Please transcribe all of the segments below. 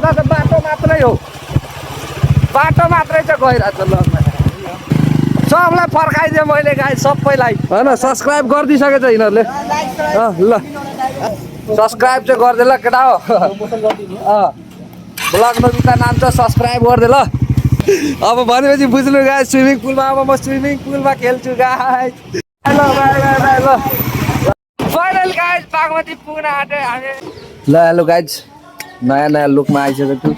यता त बाटो मात्रै हो, बाटो मात्रै चाहिँ गइरहेको छ। ल सबलाई फर्काइदिएँ मैले गाई सबैलाई होइन। सब्सक्राइब गरिदिइसकेछ यिनीहरूले। ल सब्सक्राइब चाहिँ गरिदिए ल केटा हो। ब्लग नजिकका नाम छ, सब्सक्राइब गरिदिए ल। अब भनेपछि बुझ्नु गाई, स्विमिङ पुलमा अब म स्विमिङ पुलमा खेल्छु गाई। ल ल फाइनल गाइज बागमती पुग्न आँट्यो हामी। ल हेलो गाइज, नयाँ नयाँ लुकमा आइसकेको छु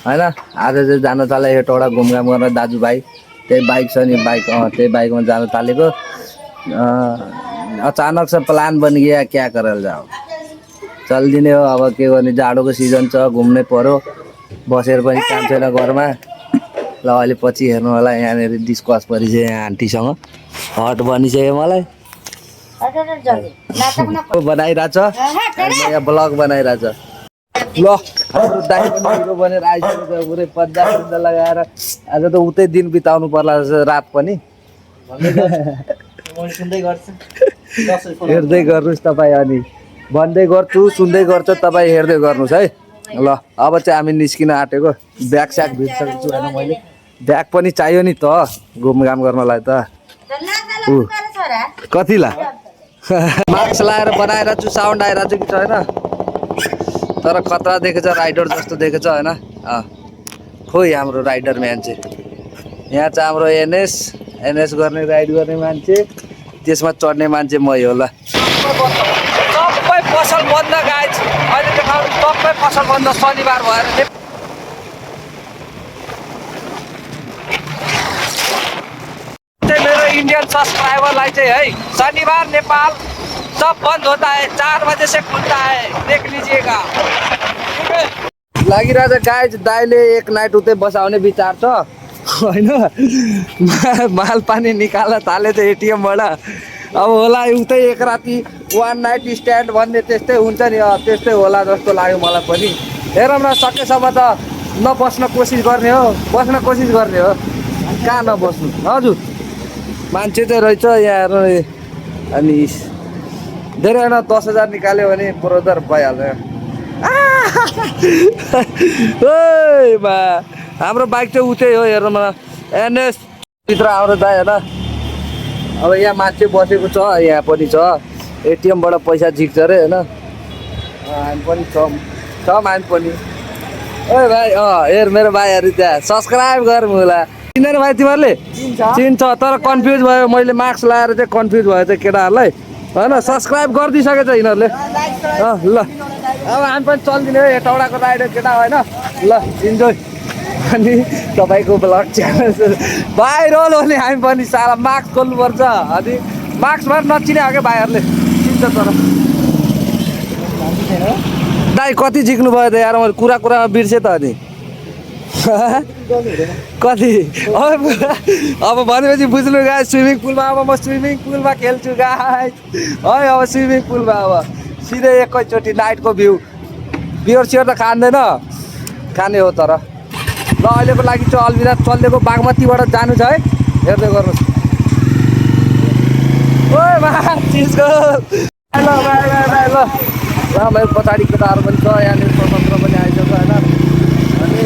होइन। आज चाहिँ जान थालेँ हेटौडा घुमघाम गर्न दाजुभाइ। त्यही बाइक छ नि, बाइक त्यही बाइकमा जान थालेको। अचानक से प्लान बन गया, क्या करल जाओ, चलिदिने हो। अब के गर्ने, जाडोको सिजन छ, घुम्नै पर्यो। बसेर पनि काम छैन घरमा। ल अहिले पछि हेर्नु होला, यहाँनिर डिस्कस परिसक्यो यहाँ आन्टीसँग, हट बनिसक्यो मलाई। बनाइरहेछ यहाँ ब्लग बनाइरहेछ। ल हाम्रो दाइ पनि हिरो बनेर आइसकेको छ, पुरै पन्जा पन्जा लगाएर। आज त उतै दिन बिताउनु पर्ला रात पनि। हेर्दै गर्नुहोस् तपाईँ, अनि भन्दै गर्छु सुन्दै गर्छ तपाईँ, हेर्दै गर्नुहोस् है। ल अब चाहिँ हामी निस्किन आँटेको। ब्याग स्याग भिडिसकेको छु होइन मैले। ब्याग पनि चाहियो नि त घुमघाम गर्नलाई त। कतिला मास्क लगाएर बनाएर छु, साउन्ड आइरहेको छ कि छैन तर खतरा देखेछ, राइडर जस्तो देखेछ होइन। खोइ हाम्रो राइडर मान्छे यहाँ चाहिँ हाम्रो एनएस गर्ने, राइड गर्ने मान्छे, त्यसमा चढ्ने मान्छे मै हो। ल सबै पसल बन्द गाइज, अहिले देखाउनु सबै पसल बन्द, शनिबार भएर। मेरो इंडियन सब्सक्राइबरलाई चाहिँ है, शनिबार नेपाल सब बंद होता है, 4 बजे से खुलता है, देख लीजिएगा। लागिरहेछ गाइज, दाइले एक नाइट उतै बसाउने विचार छ होइन। माल पानी निकाल्न थालेछ एटिएमबाट। अब होला उतै एक राति 1 नाइट स्ट्यान्ड भन्ने त्यस्तै हुन्छ नि, त्यस्तै होला जस्तो लाग्यो मलाई पनि। हेरौँ न, सकेसम्म त नबस्न कोसिस गर्ने हो, बस्न कोसिस गर्ने हो, कहाँ नबस्नु। हजुर मान्छे चाहिँ रहेछ यहाँ हेर्नु। अनि धेरै होइन, 10,000 निकाल्यो भने ब्रोदर भइहाल्छ। बा हाम्रो बाइक चाहिँ उतै हो, हेर्नु न एनएस भित्र आउनु दाइ होइन। अब यहाँ मान्छे बसेको छ, यहाँ पनि छ, एटिएमबाट पैसा झिक्छ अरे होइन। हामी पनि छौँ हामी पनि। ओ भाइ हेर मेरो भाइहरू त्यहाँ सब्सक्राइब गर होला। चिनेर भाइ तिमीहरूले चिन्छ, तर कन्फ्युज भयो, मैले मास्क लगाएर चाहिँ कन्फ्युज भयो चाहिँ केटाहरूलाई होइन। सब्सक्राइब गरिदिइसकेछ यिनीहरूले। ल अब हामी पनि चलिदिने हो, हेटौडाको राइडर केटा होइन। ल इन्जोय। अनि तपाईँको ब्लग च्यानल भाइरल हो नि, हामी पनि सारा मास्क खोल्नुपर्छ। अनि मास्कमा नचिने हो क्या भाइहरूले, चिन्छ तर। दाइ कति झिक्नु भयो त यार, मैले कुरामा बिर्सेँ त। अनि कति अब भनेपछि बुझ्नु गाई, स्विमिङ पुलमा अब म स्विमिङ पुलमा खेल्छु गाई है। अब स्विमिङ पुलमा अब सिधै एकैचोटि नाइटको भ्यू। बियर सियर त खाँदैन, खाने हो तर। ल अहिलेको लागि चाहिँ अलविदा, चलेको बागमतीबाट जानु छ है, हेर्दै गर्नुहोस्। ओ चिजको ल ल मेरो पछाडि केटाहरू पनि छ, यहाँनिर स्वतन्त्र पनि आइसक्यो होइन। अनि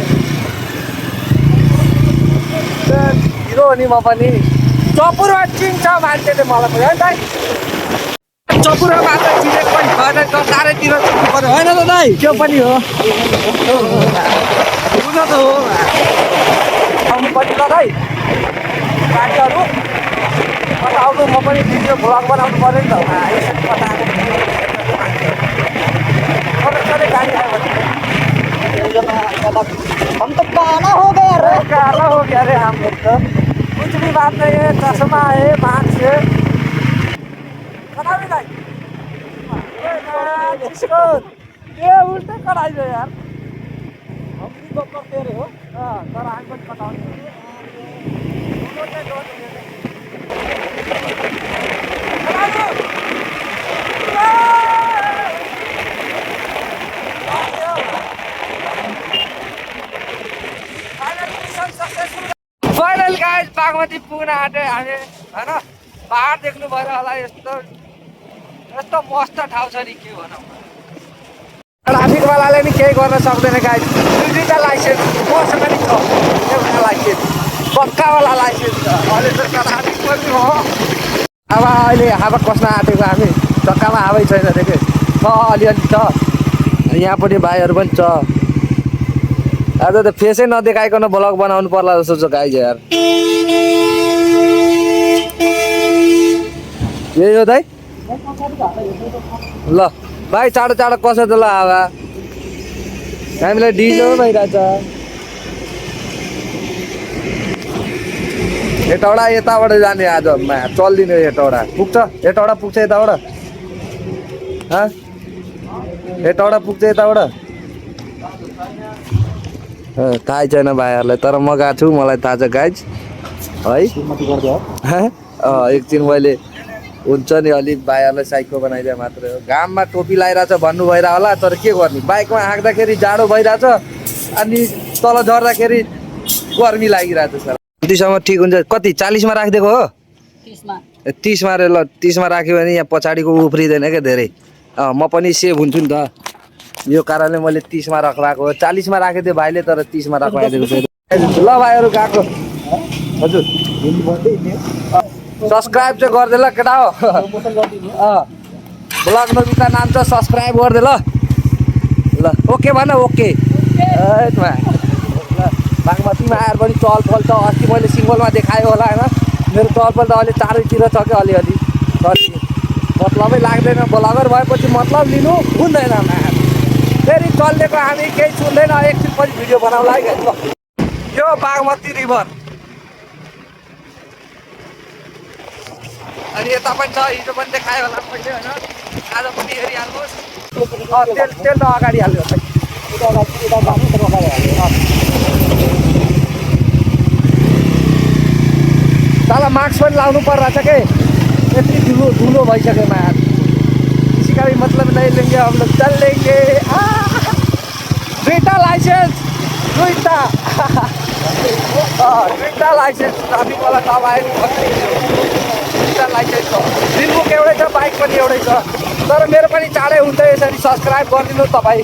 हिरो हो नि म पनि। चपुरमा चिन्छ मान्छेले मलाई पनि है दाइ, चपुरमा मात्र चिनेको पनि भएन, चारैतिर चिन्नु पऱ्यो होइन त दाइ। त्यो पनि हो, बुझ्न त हो आउनु पनि ल दाइ। गाडीहरू कता आउनु, म पनि भिडियो भ्लग बनाउनु पऱ्यो नि त। यसरी कता गाडी आयो भने हम तो काला हो गया रे, काला हो गया रे हम लोग तो। कुछ भी बात नहीं है, चश्मा है, मास्क है, कथा भी नहीं। ये उल्टे कराइयो यार, हम भी तो करते रहे हो। तर हामी पनि कटाउने फाइनल गाइज बागमती पुग्न आँट्यो हामी होइन। पहाड देख्नु भएर होला, यस्तो यस्तो मस्त ठाउँ छ नि के भनौँ। हामी ट्राफिकवालाले नि केही गर्न सक्दैन गाइस। दुईवटा लाइसेन्स मसँग नि छ, एउटा लाइसेन्स पक्कावाला लाइसेन्स छ। अहिले त ट्राफिक पनि हो। अब अहिले हावा कस्न आँटेको हामी, चक्कामा हावै छैन देखेँ छ, अलिअलि छ। यहाँ पनि भाइहरू पनि छ। आज त फेसै नदेखाइकन ब्लग बनाउनु पर्ला जस्तो छ गाइस यार। यही हो दाइ ल भाइ, चाँडो चाँडो कसो त ल हावा, हामीलाई ढिलो भइरहेछ। हेटौडा यताबाट जाने आज चल्दिने हेटौडा पुग्छ, हेटौडा पुग्छ यताबाट, हेटौडा पुग्छ यताबाट थाहै छैन भाइहरूलाई, तर म गएको छु, मलाई थाहा छ गाइज है। एकछिन मैले हुन्छ नि अलिक भाइहरूलाई साइको बनाइदिए मात्रै हो। घाममा टोपी लगाइरहेछ भन्नु भइरह होला, तर के गर्ने, बाइकमा हाँक्दाखेरि जाडो भइरहेछ अनि तल झर्दाखेरि गर्मी लागिरहेछ सर। कतिसम्म ठिक हुन्छ, कति 40मा राखिदिएको हो? 30मा रे, ल 30मा राख्यो भने यहाँ पछाडिको उफ्रिँदैन क्या धेरै। म पनि सेभ हुन्छु नि त, यो कारणले मैले 30मा राखिरहेको हो। 40मा राखेको थियो भाइले, तर 30मा राखिदिएको थियो। ल भाइहरू गएको हजुर, सब्सक्राइब चाहिँ गरिदे ल केटा हो। ब्लग नबिता नाम छ, सब्सक्राइब गरिदे ल। ल ओके भन, ओके। ल बागमतीमा आएर पनि चहलपहल छ। अस्ति मैले सिङ्गलमा देखाएँ होला होइन, मेरो चहलपहल त अहिले चारैतिर छ क्या अलिअलि। मतलबै लाग्दैन, ब्लगर भएपछि मतलब लिनु हुँदैन। फेरि चल्लेको हामी केही सुन्दैन, एकछिन पछि भिडियो बनाउला है। यो बागमती रिभर अनि यता पनि छ, हिजो पनि देखायो होला मैले होइन, आज पनि हेरिहाल्नुहोस्। तेल तेल त अगाडि हाल्यो तल मास्क पनि लाउनु परिरहेछ के, यति धुलो भइसक्यो मार। इसी का भी मतलब नहीं लेंगे हम लोग, चल लेंगे। दुईटा लाइसेन्स, दुईटा लाइसेन्स ट्राफिकवाला तपाईँ दुईटा लाइसेन्स छ। दिलबुक एउटै छ, बाइक पनि एउटै छ, तर मेरो पनि चाँडै हुन्छ। यसरी सब्सक्राइब गरिदिनु तपाईँ।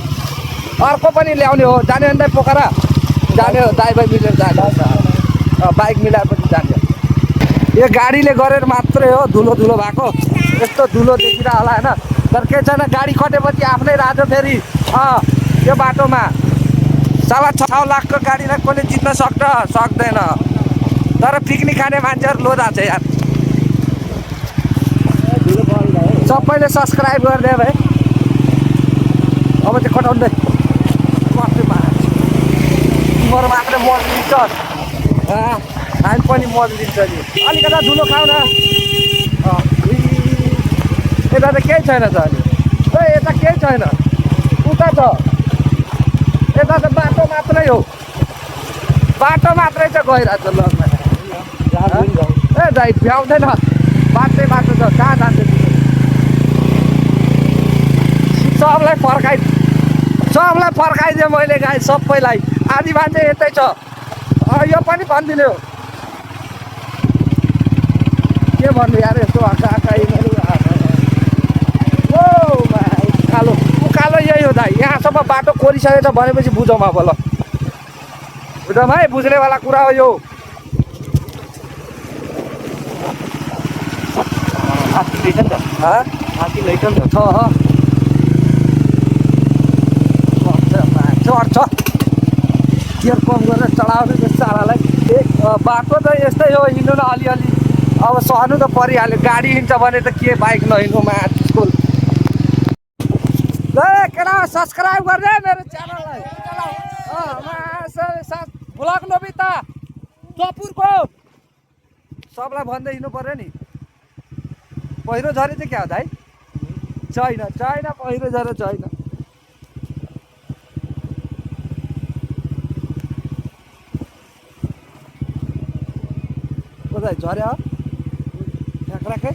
अर्को पनि ल्याउने हो, जाने अन्त पोखरा जाने हो, दाइ भाइ मिलेर जाने हो, बाइक मिलाएर पनि जाने हो। यो गाडीले गरेर मात्रै हो धुलो धुलो भएको, यस्तो धुलो देखिरह होला होइन, तर के छैन, गाडी खटेपछि आफ्नै राजो। फेरि यो बाटोमा 6.5 लाखको गाडीलाई कसले जित्न सक्दैन, तर पिकनिक खाने मान्छेहरू लोधा छ यार। सबैले सब्सक्राइब गरिदियो भाइ। अब चाहिँ कटाउँदै तिम्रो मात्रै मज लिन्छ, हामी पनि मज लिन्छ नि। अलिकता धुलो खाऊ न, यता त केही छैन त अहिले, यता केही छैन, उता छ, यता त बाटो मात्रै हो, बाटो मात्रै छ गइरहेको छ। ए दाइ भ्याउँदैन, बाटै बाटो छ, कहाँ जान्छ? सबलाई फर्काइदिएँ मैले गाई, सबैलाई। आधी मान्छे यतै छ, यो पनि भनिदिने हो। के भन्नु यार, यस्तो उकालो उकालो यही हो दाइ। यहाँसम्म बाटो कोरिसकेछ भनेपछि बुझौँ अब ल, बुझौँ है, बुझ्नेवाला कुरा हो यो। हात्ती लैछ नि त, हात्ती लैछ नि त, चढ्छ, गियर कम गरेर चढाउने सारालाई। बाटो त यस्तै हो, हिँड्नु न अलिअलि, अब सहनु त परिहाल्यो। गाडी हिँड्छ भने त के बाइक नहिँड्नुमा स्कुल। ल केटा सब्सक्राइब गरिदे मेरो च्यानललाई। ब्लग नबिता जपुरको सबलाई भन्दै हिँड्नु पऱ्यो नि। पहिरो झरे चाहिँ क्या हो दाइ? छैन पहिरो झरे छैन। कतै झर्यो ठ्याक्राकै।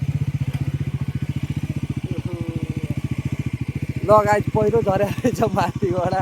ल गाइस पहिरो झर्या रहेछ माथिबाट।